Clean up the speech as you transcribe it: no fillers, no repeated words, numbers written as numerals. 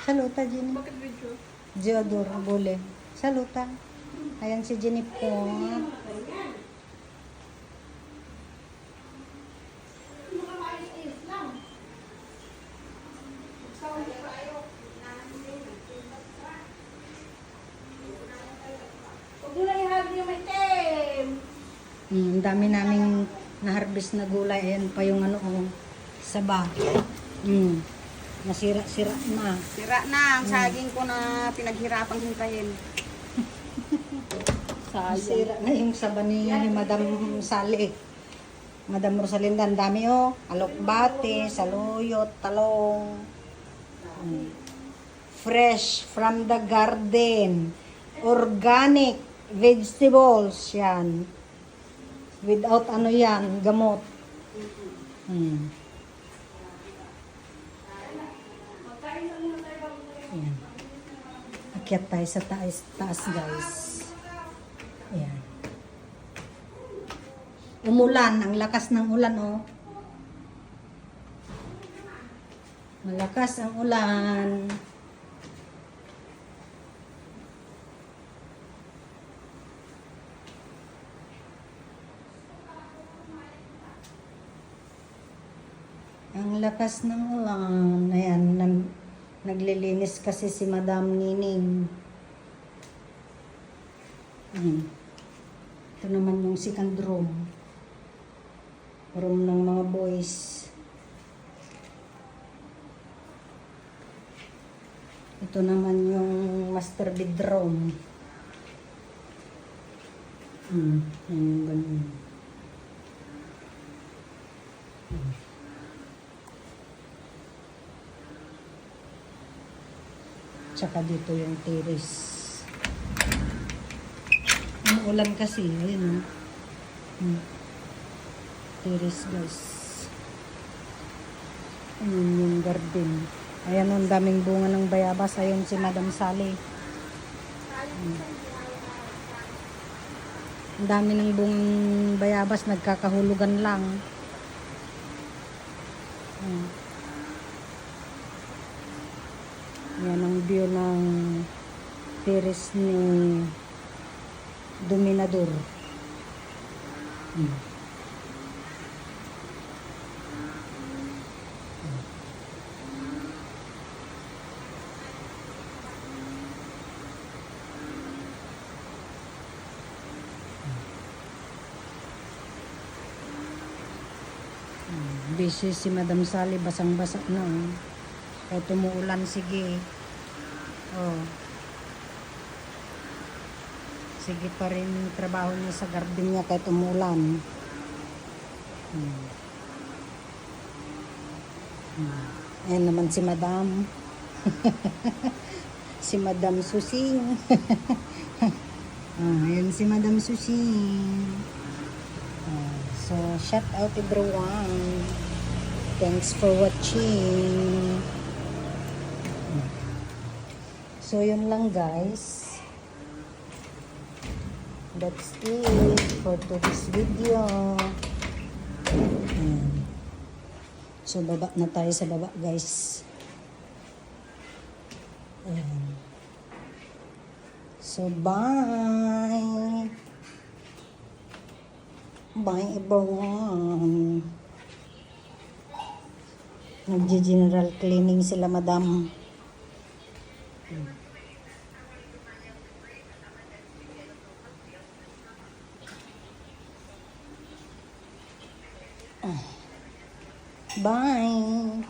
Saluta, Jenny. Bakit video? Geodor, bole. Saluta. Ayan si Jenny po. Ang dami naming na-harvest na gulay. Ayan pa yung ano, oh, saba. Nasira-sira na. Sira na ang saging ko na pinaghirapang hintayin. Nasira na yung saba ni Madam Sally. Madam Rosalinda, ang dami oh. Alokbate, saluyot, talong. Fresh from the garden. Organic vegetables. Yan. Without ano yan, gamot. Ayan. Akyat tayo sa taas guys. Ayan. Umulan, ang lakas ng ulan oh. Malakas ang ulan. Ang lakas ng ulan. Ayan, naglilinis kasi si Madam Nining. Ito naman yung second room. Room ng mga boys. Ito naman yung master bedroom. Yung ganun. Tsaka dito yung terrace. Ang ulan kasi, ayun. Terrace guys. Ayun yung garden. Ayan, ang daming bunga ng bayabas. Ayun si Madam Sally. Ang dami ng bungang bayabas, nagkakahulugan lang. Yan ang view ng terrace ni Dominador. Busy si Madam Sally, basang-basa na. Kahit umuulan, sige. Oh. Sige pa rin trabaho niya sa garden niya kahit umuulan. Ayan naman si Madam. Si Madam Susing. Ayan si Madam Susing. So, shout out everyone. Thanks for watching. So, yun lang guys. That's it for today's video. So, baba na tayo sa baba guys. So, bye. Bye everyone. Nagji-general cleaning sila Madam. Bye.